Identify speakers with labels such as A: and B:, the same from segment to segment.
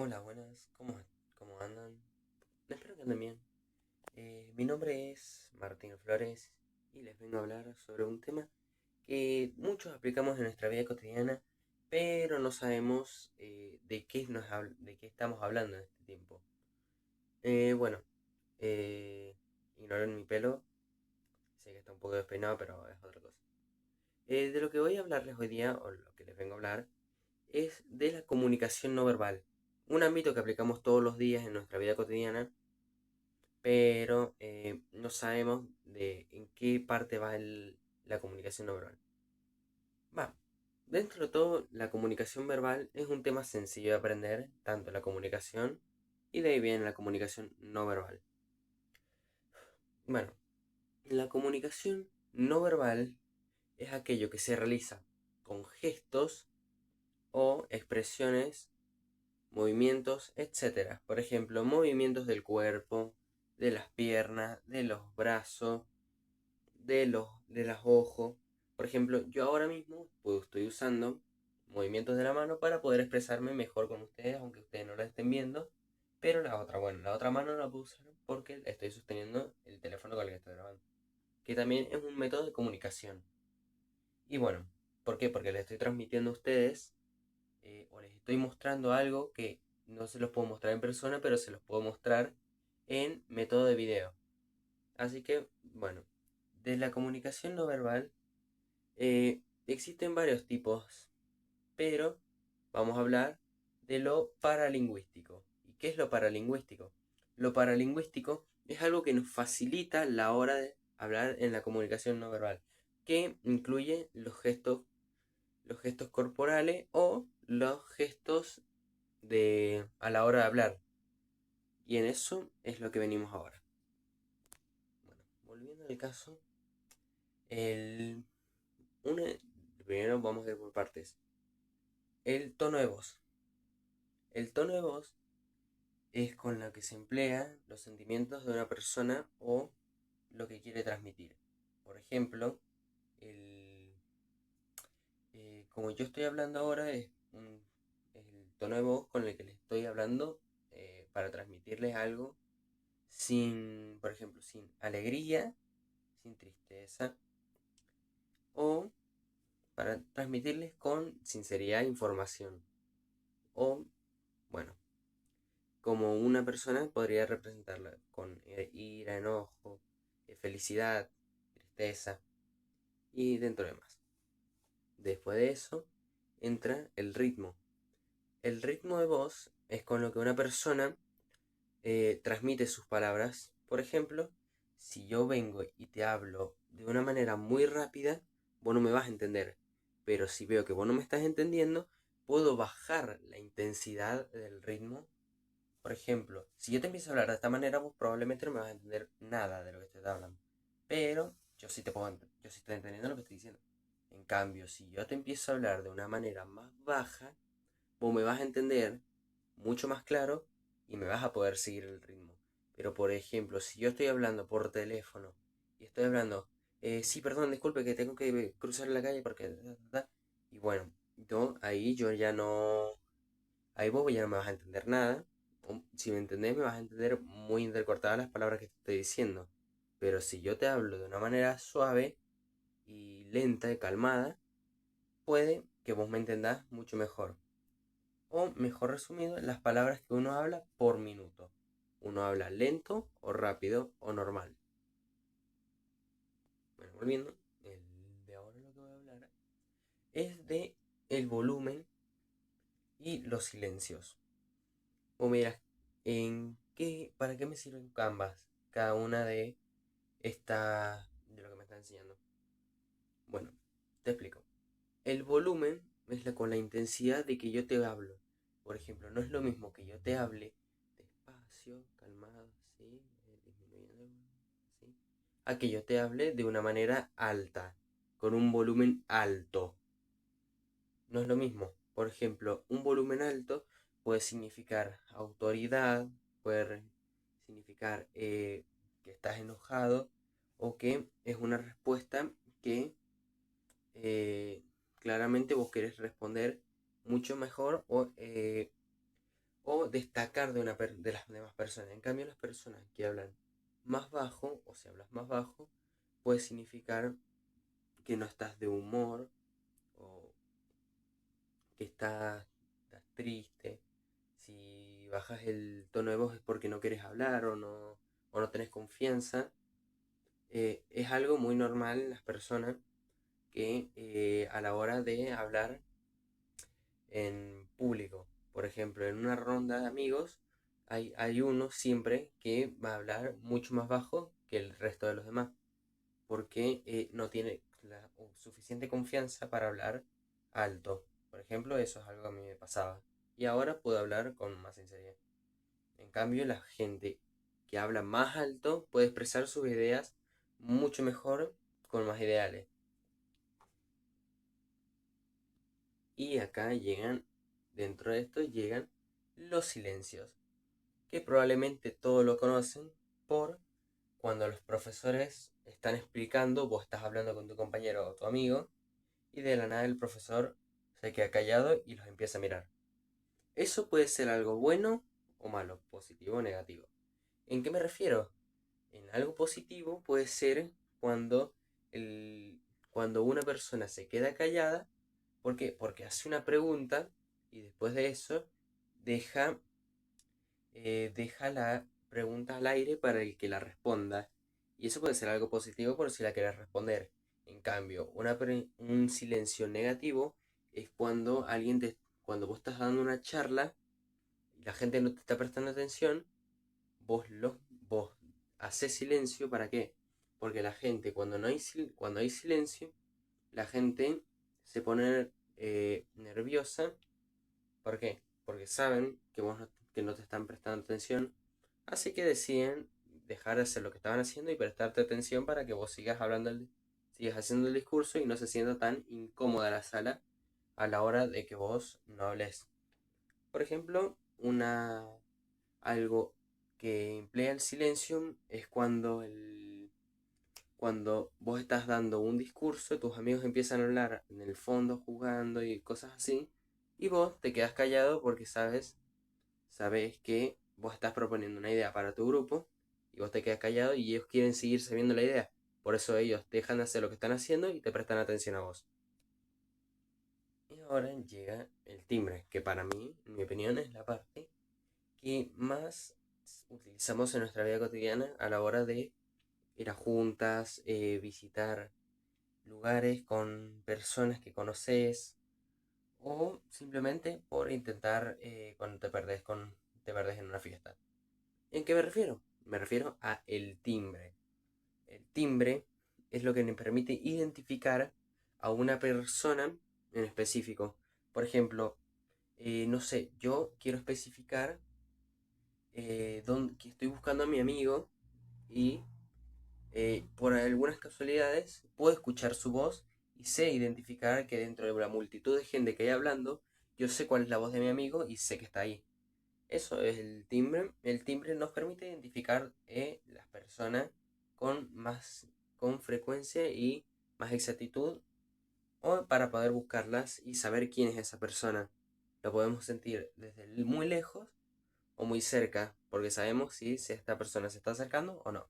A: Hola, buenas, ¿cómo andan? Espero que anden bien. Mi nombre es Martín Flores y les vengo a hablar sobre un tema que muchos aplicamos en nuestra vida cotidiana, pero no sabemos de qué estamos hablando en este tiempo. Bueno, ignoren mi pelo, sé que está un poco despeinado, pero es otra cosa. De lo que voy a hablarles hoy día, o lo que les vengo a hablar, es de la comunicación no verbal, un ámbito que aplicamos todos los días en nuestra vida cotidiana, pero no sabemos de en qué parte va la comunicación no verbal. Va, dentro de todo, la comunicación verbal es un tema sencillo de aprender, tanto la comunicación y de ahí viene la comunicación no verbal. Bueno, la comunicación no verbal es aquello que se realiza con gestos o expresiones, movimientos, etcétera. Por ejemplo, movimientos del cuerpo, de las piernas, de los brazos, de los ojos. Por ejemplo, yo ahora mismo pues, estoy usando movimientos de la mano para poder expresarme mejor con ustedes, aunque ustedes no la estén viendo. Pero la otra mano no la puedo usar porque estoy sosteniendo el teléfono con el que estoy grabando. Que también es un método de comunicación. Y bueno, ¿por qué? Porque les estoy transmitiendo a ustedes o les estoy mostrando algo que no se los puedo mostrar en persona, pero se los puedo mostrar en método de video. Así que, bueno, de la comunicación no verbal existen varios tipos, pero vamos a hablar de lo paralingüístico. ¿Y qué es lo paralingüístico? Lo paralingüístico es algo que nos facilita la hora de hablar en la comunicación no verbal, que incluye los gestos corporales o los gestos a la hora de hablar. Y en eso es lo que venimos ahora. Bueno, volviendo al caso, el, una, primero vamos a ir por partes. El tono de voz. El tono de voz es con la que se emplea los sentimientos de una persona o lo que quiere transmitir. Por ejemplo, el, como yo estoy hablando ahora, es el tono de voz con el que les estoy hablando para transmitirles algo sin, por ejemplo, sin alegría, sin tristeza, o para transmitirles con sinceridad información. O, bueno, como una persona podría representarla con ira, enojo, felicidad, tristeza y dentro de más. Después de eso entra el ritmo. El ritmo de voz es con lo que una persona transmite sus palabras. Por ejemplo, si yo vengo y te hablo de una manera muy rápida, vos no me vas a entender. Pero si veo que vos no me estás entendiendo, puedo bajar la intensidad del ritmo. Por ejemplo, si yo te empiezo a hablar de esta manera, vos probablemente no me vas a entender nada de lo que estoy hablando. Pero yo sí estoy entendiendo lo que estoy diciendo. En cambio, si yo te empiezo a hablar de una manera más baja, vos me vas a entender mucho más claro y me vas a poder seguir el ritmo. Pero por ejemplo, si yo estoy hablando por teléfono y estoy hablando, sí, perdón, disculpe que tengo que cruzar la calle porque... Y bueno, ahí yo ya no... Ahí vos ya no me vas a entender nada. O, si me entendés, me vas a entender muy intercortadas las palabras que te estoy diciendo. Pero si yo te hablo de una manera suave y lenta y calmada, puede que vos me entendás mucho mejor. O mejor resumido, las palabras que uno habla por minuto. Uno habla lento o rápido o normal. Bueno, volviendo, el de ahora lo que voy a hablar es de el volumen y los silencios. O mira, ¿para qué me sirven ambas? Cada una de lo que me está enseñando. Bueno, te explico. El volumen es con la intensidad de que yo te hablo. Por ejemplo, no es lo mismo que yo te hable despacio, calmado, ¿sí? Disminuyendo, ¿sí? A que yo te hable de una manera alta, con un volumen alto. No es lo mismo. Por ejemplo, un volumen alto puede significar autoridad, puede significar que estás enojado o que es una respuesta que claramente vos querés responder mucho mejor o destacar de las demás personas. En cambio, las personas que hablan más bajo, o si hablas más bajo, puede significar que no estás de humor, o que estás triste. Si bajas el tono de voz es porque no quieres hablar o no tenés confianza. Es algo muy normal en las personas que a la hora de hablar en público, por ejemplo, en una ronda de amigos, hay uno siempre que va a hablar mucho más bajo que el resto de los demás, porque no tiene la suficiente confianza para hablar alto. Por ejemplo, eso es algo que a mí me pasaba. Y ahora puedo hablar con más sinceridad. En cambio, la gente que habla más alto puede expresar sus ideas mucho mejor con más ideales. Y acá dentro de esto llegan los silencios, que probablemente todos lo conocen por cuando los profesores están explicando, vos estás hablando con tu compañero o tu amigo, y de la nada el profesor se queda callado y los empieza a mirar. Eso puede ser algo bueno o malo, positivo o negativo. ¿En qué me refiero? En algo positivo puede ser cuando, el, cuando una persona se queda callada. ¿Por qué? Porque hace una pregunta y después de eso deja, deja la pregunta al aire para el que la responda. Y eso puede ser algo positivo por si la quieres responder. En cambio, un silencio negativo es cuando cuando vos estás dando una charla y la gente no te está prestando atención, vos haces silencio. ¿Para qué? Porque la gente, cuando hay silencio, la gente se pone nerviosa. ¿Por qué? Porque saben que no te están prestando atención, así que deciden dejar de hacer lo que estaban haciendo y prestarte atención para que vos sigas haciendo el discurso y no se sienta tan incómoda la sala a la hora de que vos no hables. Por ejemplo, algo que emplea el silencio es cuando vos estás dando un discurso, tus amigos empiezan a hablar en el fondo jugando y cosas así, y vos te quedas callado porque sabes que vos estás proponiendo una idea para tu grupo, y vos te quedas callado y ellos quieren seguir sabiendo la idea. Por eso ellos dejan de hacer lo que están haciendo y te prestan atención a vos. Y ahora llega el timbre, que para mí, en mi opinión, es la parte que más utilizamos en nuestra vida cotidiana a la hora de ir a juntas, visitar lugares con personas que conoces, o simplemente por intentar cuando te perdés en una fiesta. ¿En qué me refiero? Me refiero a el timbre. El timbre es lo que me permite identificar a una persona en específico. Por ejemplo, no sé, yo quiero especificar que estoy buscando a mi amigo y por algunas casualidades puedo escuchar su voz y sé identificar que dentro de la multitud de gente que hay hablando, yo sé cuál es la voz de mi amigo y sé que está ahí. Eso es el timbre. El timbre nos permite identificar las personas con con frecuencia y más exactitud, o para poder buscarlas y saber quién es esa persona. Lo podemos sentir desde muy lejos o muy cerca, porque sabemos si esta persona se está acercando o no.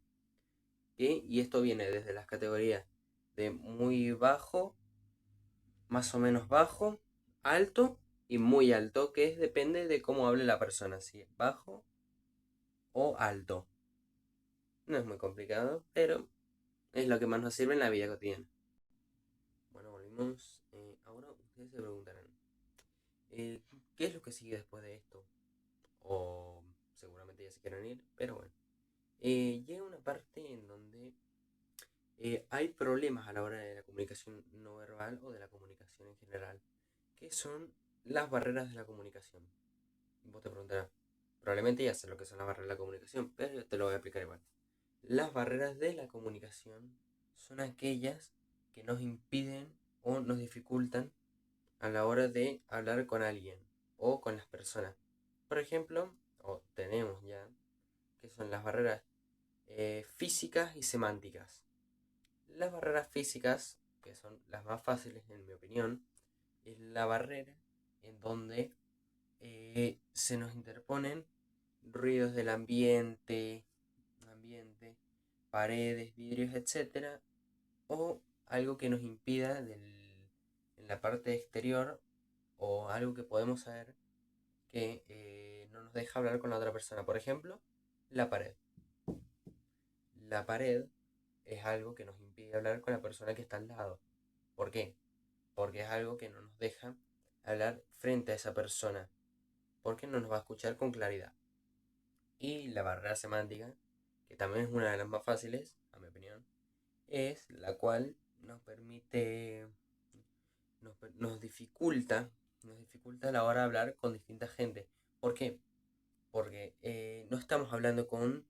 A: Y esto viene desde las categorías de muy bajo, más o menos bajo, alto y muy alto, depende de cómo hable la persona, si es bajo o alto. No es muy complicado, pero es lo que más nos sirve en la vida cotidiana. Bueno, volvimos. Ahora ustedes se preguntarán, eh, ¿qué es lo que sigue después de esto? O seguramente ya se quieran ir, pero bueno. Llega una parte en donde hay problemas a la hora de la comunicación no verbal o de la comunicación en general, que son las barreras de la comunicación. Vos te preguntarás, probablemente ya sé lo que son las barreras de la comunicación, pero yo te lo voy a explicar igual. Las barreras de la comunicación son aquellas que nos impiden o nos dificultan a la hora de hablar con alguien o con las personas. Por ejemplo, o tenemos ya, que son las barreras físicas y semánticas. Las barreras físicas, que son las más fáciles en mi opinión, es la barrera en donde se nos interponen ruidos del ambiente, paredes, vidrios, etcétera, o algo que nos impida en la parte exterior, o algo que podemos saber que no nos deja hablar con la otra persona. Por ejemplo, la pared. La pared es algo que nos impide hablar con la persona que está al lado. ¿Por qué? Porque es algo que no nos deja hablar frente a esa persona, porque no nos va a escuchar con claridad. Y la barrera semántica, que también es una de las más fáciles, a mi opinión, es la cual nos permite, nos dificulta a la hora de hablar con distinta gente. ¿Por qué? Porque no estamos hablando con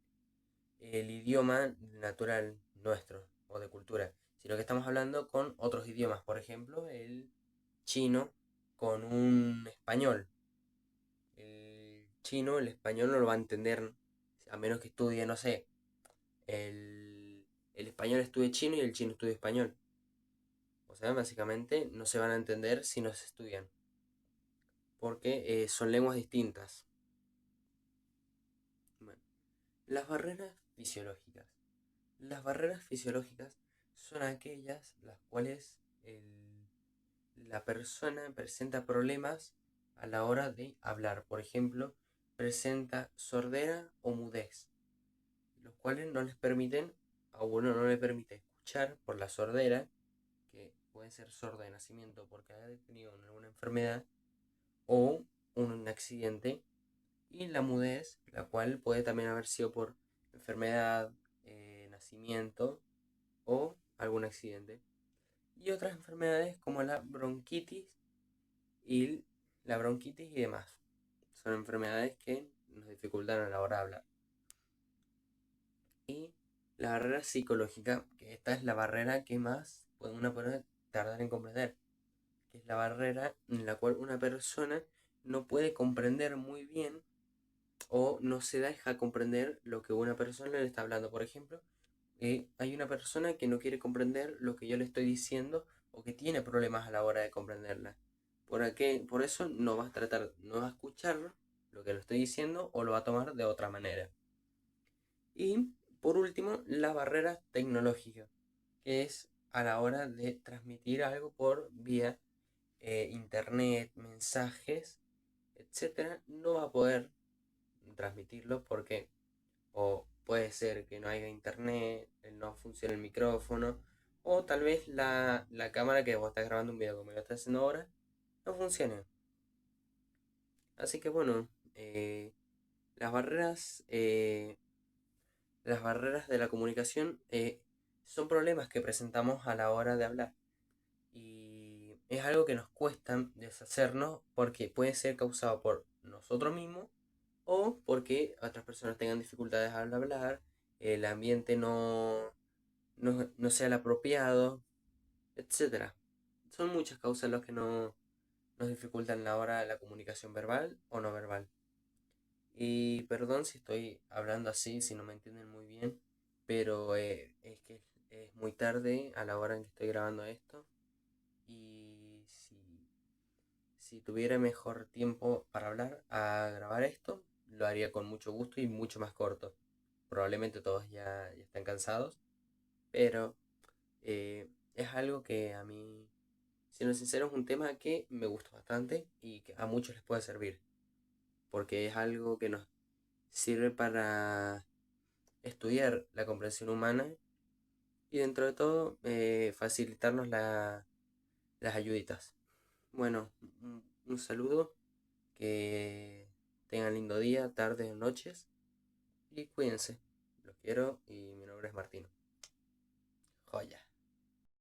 A: el idioma natural nuestro o de cultura, sino que estamos hablando con otros idiomas. Por ejemplo, el chino con un español. El chino, el español no lo va a entender a menos que estudie, no sé, el español estudie chino y el chino estudie español. O sea, básicamente no se van a entender si no se estudian, porque son lenguas distintas. Bueno, las barreras fisiológicas. Las barreras fisiológicas son aquellas las cuales la persona presenta problemas a la hora de hablar. Por ejemplo, presenta sordera o mudez, los cuales no les permiten, a uno no le permite escuchar por la sordera, que puede ser sordo de nacimiento porque haya tenido alguna enfermedad o un accidente, y la mudez, la cual puede también haber sido por enfermedad, nacimiento o algún accidente. Y otras enfermedades como y la bronquitis y demás. Son enfermedades que nos dificultan a la hora de hablar. Y la barrera psicológica, que esta es la barrera que más puede una persona tardar en comprender, que es la barrera en la cual una persona no puede comprender muy bien o no se deja comprender lo que una persona le está hablando. Por ejemplo, hay una persona que no quiere comprender lo que yo le estoy diciendo o que tiene problemas a la hora de comprenderla. Por eso no va a tratar, no va a escuchar lo que le estoy diciendo o lo va a tomar de otra manera. Y por último, la barrera tecnológica, que es a la hora de transmitir algo por vía internet, mensajes, etcétera, no va a poder transmitirlo porque o puede ser que no haya internet, no funcione el micrófono, o tal vez la cámara que vos estás grabando un video como lo estás haciendo ahora no funcione. Así que bueno, las barreras, las barreras de la comunicación son problemas que presentamos a la hora de hablar. Y es algo que nos cuesta deshacernos porque puede ser causado por nosotros mismos o porque otras personas tengan dificultades al hablar, el ambiente no sea el apropiado, etcétera. Son muchas causas las que nos dificultan la hora de la comunicación verbal o no verbal. Y perdón si estoy hablando así, si no me entienden muy bien, pero es que es muy tarde a la hora en que estoy grabando esto. Y si tuviera mejor tiempo para hablar a grabar esto, lo haría con mucho gusto y mucho más corto. Probablemente todos ya están cansados, pero es algo que a mí, siendo sincero, es un tema que me gusta bastante y que a muchos les puede servir, porque es algo que nos sirve para estudiar la comprensión humana y dentro de todo facilitarnos las ayuditas. Bueno, un saludo, que tengan lindo día, tardes o noches y cuídense. Los quiero y mi nombre es Martino. Joya.